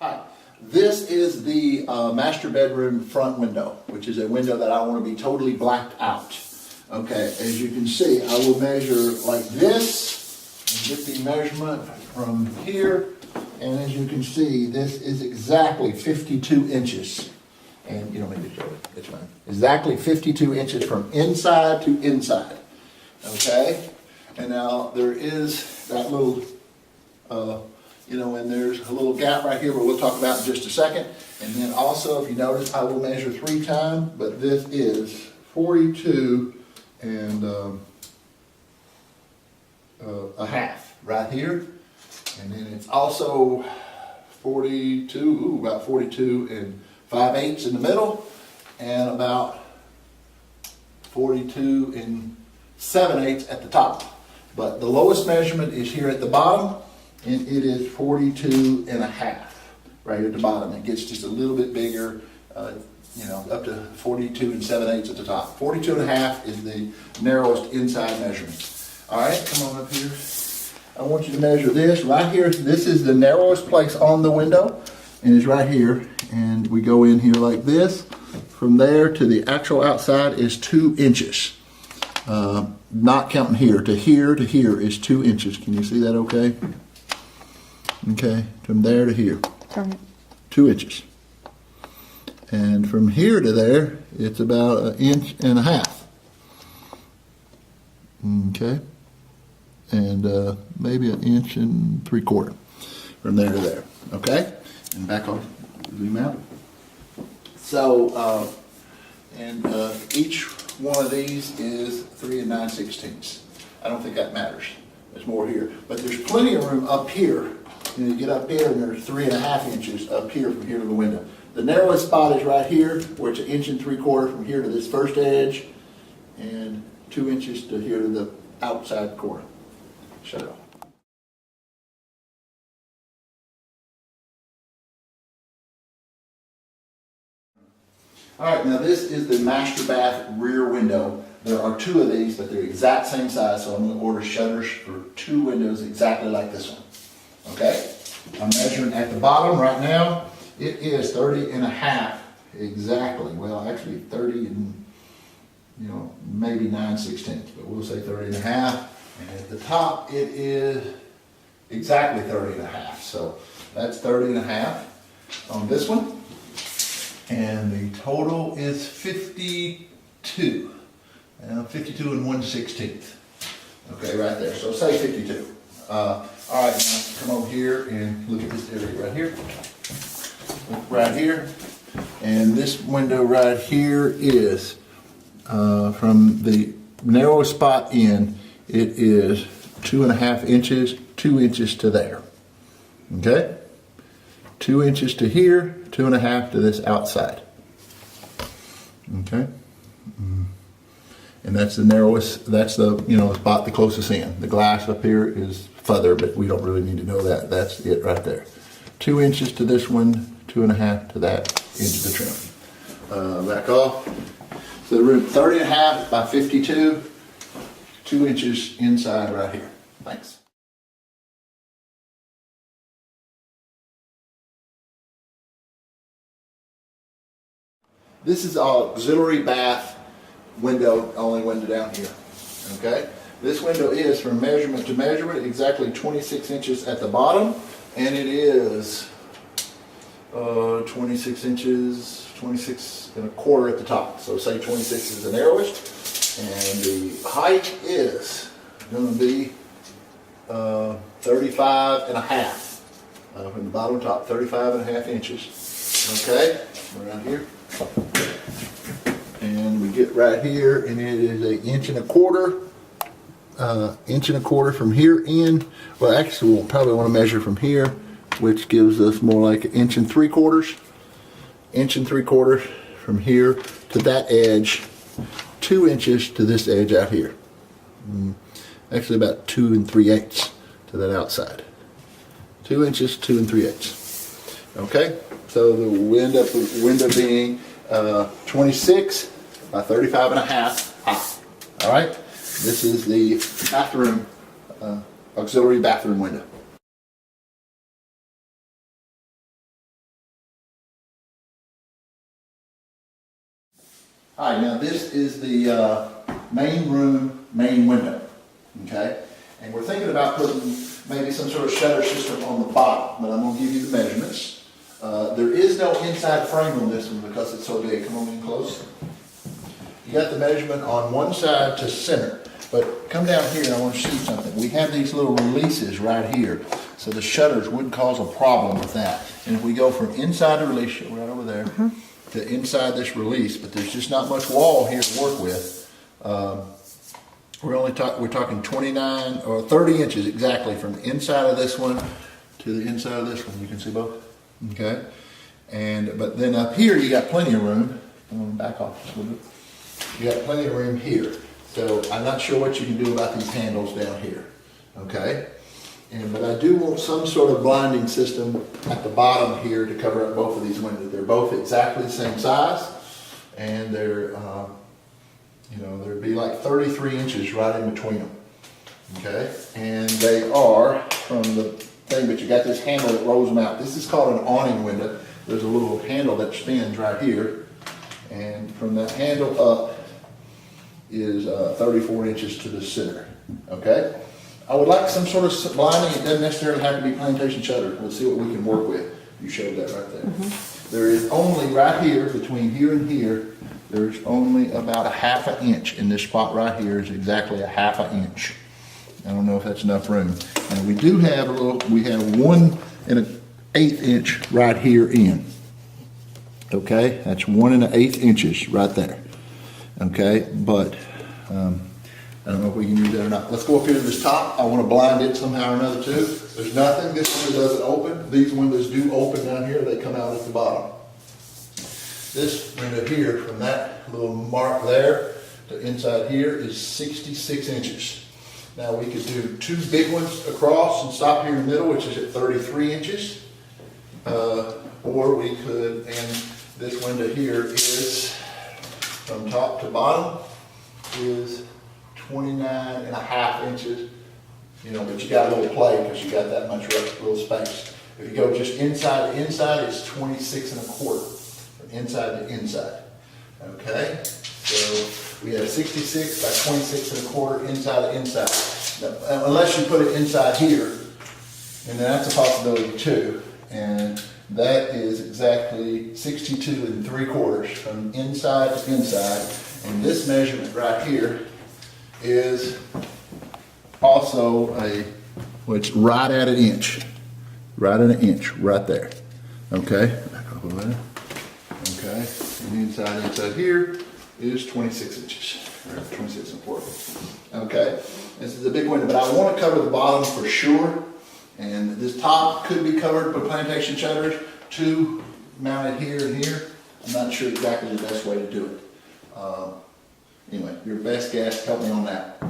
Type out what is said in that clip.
Hi, this is the master bedroom front window, which is a window that I want to be totally blacked out. Okay, as you can see, I will measure like this and get the measurement from here. And as you can see, this is exactly 52 inches. And you don't need to show it, it's fine. Exactly 52 inches from inside to inside. Okay, and now there is that little and there's a little gap right here, but we'll talk about in just a second. And then also, if you notice, I will measure 3 times, but this is 42 and a half right here. And then it's also 42, about 42 and 5/8 in the middle, and about 42 and 7/8 at the top. But the lowest measurement is here at the bottom, and it is 42 and a half right at the bottom. It gets just a little bit bigger, up to 42 and 7/8 at the top. 42 and a half is the narrowest inside measurement. All right, come on up here. I want you to measure this right here. This is the narrowest place on the window, and it's right here. And we go in here like this. From there to the actual outside is 2 inches. Not counting here to here is 2 inches. Can you see that okay? Okay, from there to here, 2 inches. And from here to there, it's about 1.5 inches. Okay, and maybe 1.75 inches from there to there. Okay, and back on, zoom out. So, each one of these is 3 9/16. I don't think that matters. There's more here, but there's plenty of room up here. You get up here, and there's 3.5 inches up here from here to the window. The narrowest spot is right here, where it's 1.75 inches from here to this first edge, and 2 inches to here to the outside corner. Shut it off. All right, now this is the master bath rear window. There are 2 of these, but they're exact same size, so I'm going to order shutters for 2 windows exactly like this one. Okay, I'm measuring at the bottom right now. It is 30 and a half exactly. Well, actually 30 and, maybe 9/16, but we'll say 30 and a half. And at the top, it is exactly 30 and a half. So that's 30 and a half on this one. And the total is 52. 52 and 1/16. Okay, right there. So say 52. All right, now come over here and look at this area right here. Look right here. And this window right here is from the narrowest spot in, it is 2.5 inches, 2 inches to there. Okay? 2 inches to here, 2.5 to this outside. Okay? And that's the narrowest, that's the, spot the closest in. The glass up here is further, but we don't really need to know that. That's it right there. 2 inches to this one, 2.5 to that into the trim. Back off. So the room 30 and a half by 52, 2 inches inside right here. Thanks. This is our auxiliary bath window, only window down here. Okay? This window is from measurement to measurement exactly 26 inches at the bottom, and it is 26 inches, 26.25 at the top. So say 26 is the narrowest, and the height is going to be 35 and a half from the bottom to top, 35 and a half inches. Okay, around here. And we get right here, and it is 1.25 inches, from here in. Well, actually, we'll probably want to measure from here, which gives us more like 1.75 inches. From here to that edge, 2 inches to this edge out here. Actually, about 2 3/8 to that outside. 2 inches, 2 3/8. Okay, so the window being 26 by 35 and a half high. All right, this is the bathroom, auxiliary bathroom window. All right, now this is the main room, main window, okay? And we're thinking about putting maybe some sort of shutter system on the bottom, but I'm gonna give you the measurements. There is no inside frame on this one because it's so big. Come on in close. You got the measurement on one side to center, but come down here and I want to see something. We have these little releases right here, so the shutters wouldn't cause a problem with that. And if we go from inside the release, right over there, to inside this release, but there's just not much wall here to work with. We're talking 29 or 30 inches exactly from the inside of this one to the inside of this one. You can see both, okay? But then up here you got plenty of room. I'm gonna back off just a little bit. You got plenty of room here. So I'm not sure what you can do about these handles down here, okay? But I do want some sort of blinding system at the bottom here to cover up both of these windows. They're both exactly the same size, and they're, there'd be like 33 inches right in between them, okay? And they are from the thing, but you got this handle that rolls them out. This is called an awning window. There's a little handle that spins right here, and from that handle up is 34 inches to the center, okay? I would like some sort of blinding. It doesn't necessarily have to be plantation shutter. We'll see what we can work with. You showed that right there. There is only right here, between here and here, there's only about a half an inch in this spot right here is exactly a half an inch. I don't know if that's enough room. And we do have we have 1 1/8 inch right here in. Okay, that's 1 1/8 inches right there. Okay, but I don't know if we can use that or not. Let's go up here to this top. I want to blind it somehow or another too. There's nothing. This window doesn't open. These windows do open down here. They come out at the bottom. This window here, from that little mark there to inside here, is 66 inches. Now we could do 2 big ones across and stop here in the middle, which is at 33 inches. Or we could, and this window here is from top to bottom is 29.5 inches, but you got a little play because you got that much little space. If you go just inside to inside, it's 26.25 from inside to inside. Okay, so we have 66 by 26.25 inside to inside. Now, unless you put it inside here, and that's a possibility too, and that is exactly 62.75 from inside to inside. And this measurement right here is also it's right at an inch. Right at an inch, right there. Okay, back up over there. Okay, and inside here is 26 inches, or 26.25. Okay, this is a big window, but I want to cover the bottom for sure. And this top could be covered by plantation shutters, 2 mounted here and here. I'm not sure exactly the best way to do it. Anyway, your best guess, help me on that.